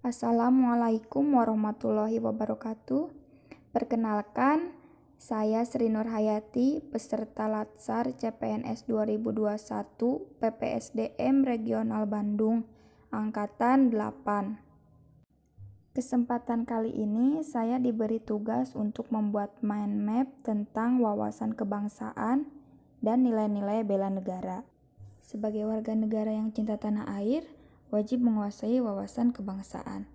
Assalamualaikum warahmatullahi wabarakatuh. Perkenalkan, saya Sri Nur Hayati, peserta Latsar CPNS 2021 PPSDM Regional Bandung, Angkatan 8. Kesempatan kali ini saya diberi tugas untuk membuat mind map tentang wawasan kebangsaan dan nilai-nilai bela negara. Sebagai warga negara yang cinta tanah air, wajib menguasai wawasan kebangsaan.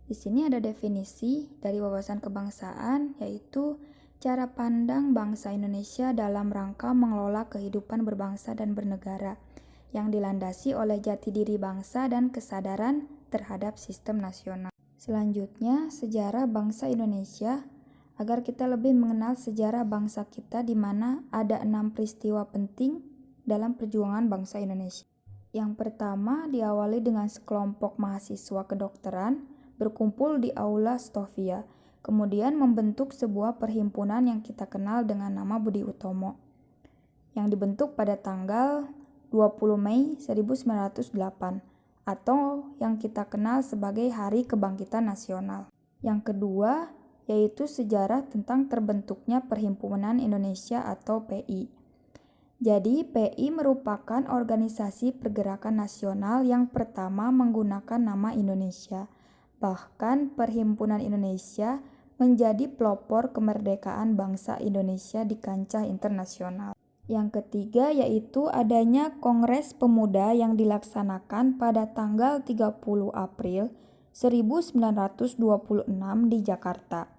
Di sini ada definisi dari wawasan kebangsaan, yaitu cara pandang bangsa Indonesia dalam rangka mengelola kehidupan berbangsa dan bernegara yang dilandasi oleh jati diri bangsa dan kesadaran terhadap sistem nasional. Selanjutnya, sejarah bangsa Indonesia. Agar kita lebih mengenal sejarah bangsa kita, di mana ada 6 peristiwa penting dalam perjuangan bangsa Indonesia. Yang pertama diawali dengan sekelompok mahasiswa kedokteran berkumpul di Aula Stovia, kemudian membentuk sebuah perhimpunan yang kita kenal dengan nama Budi Utomo, yang dibentuk pada tanggal 20 Mei 1908, atau yang kita kenal sebagai Hari Kebangkitan Nasional. Yang kedua, yaitu sejarah tentang terbentuknya Perhimpunan Indonesia atau PI. Jadi, PI merupakan organisasi pergerakan nasional yang pertama menggunakan nama Indonesia. Bahkan Perhimpunan Indonesia menjadi pelopor kemerdekaan bangsa Indonesia di kancah internasional. Yang ketiga yaitu adanya Kongres Pemuda yang dilaksanakan pada tanggal 30 April 1926 di Jakarta.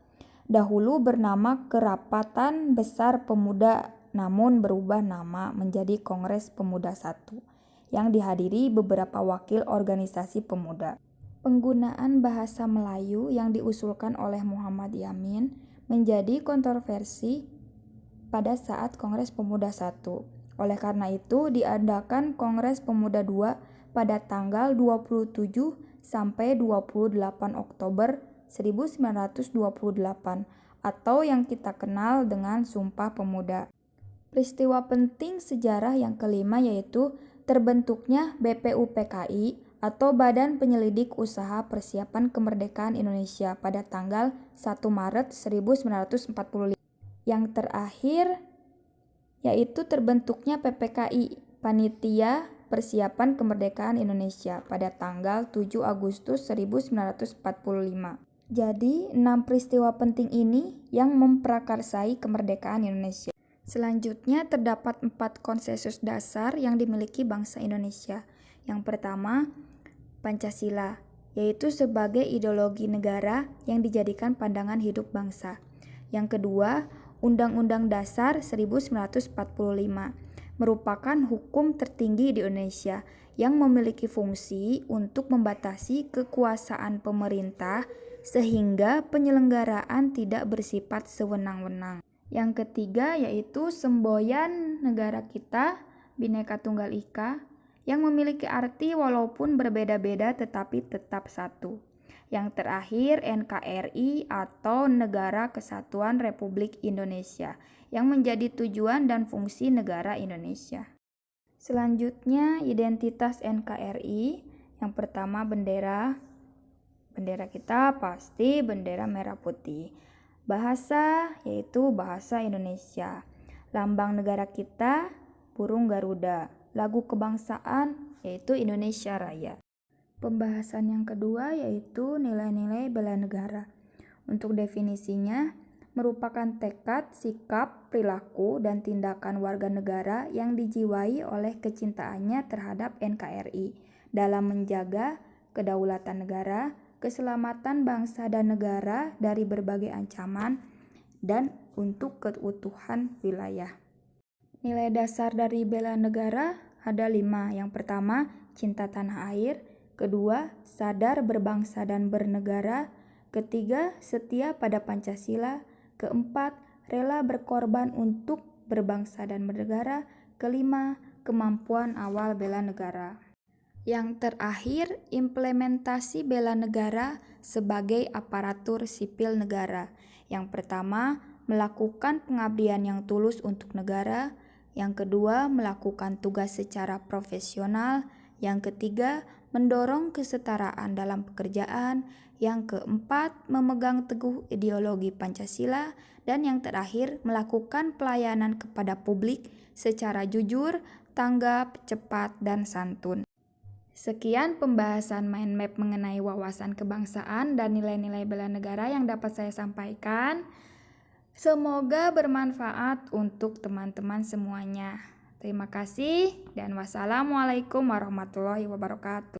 Dahulu bernama Kerapatan Besar Pemuda, namun berubah nama menjadi Kongres Pemuda I, yang dihadiri beberapa wakil organisasi pemuda. Penggunaan bahasa Melayu yang diusulkan oleh Muhammad Yamin menjadi kontroversi pada saat Kongres Pemuda I. Oleh karena itu, diadakan Kongres Pemuda II pada tanggal 27 sampai 28 Oktober 1928 atau yang kita kenal dengan Sumpah Pemuda. Peristiwa penting sejarah yang kelima yaitu terbentuknya BPUPKI atau Badan Penyelidik Usaha Persiapan Kemerdekaan Indonesia pada tanggal 1 Maret 1945. Yang terakhir yaitu terbentuknya PPKI, Panitia Persiapan Kemerdekaan Indonesia pada tanggal 7 Agustus 1945. Jadi, 6 peristiwa penting ini yang memprakarsai kemerdekaan Indonesia. Selanjutnya terdapat 4 konsensus dasar yang dimiliki bangsa Indonesia. Yang pertama, Pancasila, yaitu sebagai ideologi negara yang dijadikan pandangan hidup bangsa. Yang kedua, Undang-Undang Dasar 1945, merupakan hukum tertinggi di Indonesia yang memiliki fungsi untuk membatasi kekuasaan pemerintah sehingga penyelenggaraan tidak bersifat sewenang-wenang. Yang ketiga yaitu semboyan negara kita, Bhinneka Tunggal Ika, yang memiliki arti walaupun berbeda-beda tetapi tetap satu. Yang terakhir NKRI atau Negara Kesatuan Republik Indonesia, yang menjadi tujuan dan fungsi negara Indonesia. Selanjutnya identitas NKRI. Yang pertama bendera. Bendera kita pasti bendera merah putih. Bahasa yaitu bahasa Indonesia. Lambang negara kita burung Garuda. Lagu kebangsaan yaitu Indonesia Raya. Pembahasan yang kedua yaitu nilai-nilai bela negara. Untuk definisinya, merupakan tekad, sikap, perilaku, dan tindakan warga negara yang dijiwai oleh kecintaannya terhadap NKRI dalam menjaga kedaulatan negara, keselamatan bangsa dan negara dari berbagai ancaman, dan untuk keutuhan wilayah. Nilai dasar dari bela negara ada 5. Yang pertama, cinta tanah air. Kedua, sadar berbangsa dan bernegara. Ketiga, setia pada Pancasila. Keempat, rela berkorban untuk berbangsa dan bernegara. Kelima, kemampuan awal bela negara. Yang terakhir, implementasi bela negara sebagai aparatur sipil negara. Yang pertama, melakukan pengabdian yang tulus untuk negara. Yang kedua, melakukan tugas secara profesional. Yang ketiga, mendorong kesetaraan dalam pekerjaan. Yang keempat, memegang teguh ideologi Pancasila. Dan yang terakhir, melakukan pelayanan kepada publik secara jujur, tanggap, cepat, dan santun. Sekian pembahasan mind map mengenai wawasan kebangsaan dan nilai-nilai bela negara yang dapat saya sampaikan. Semoga bermanfaat untuk teman-teman semuanya. Terima kasih dan wassalamualaikum warahmatullahi wabarakatuh.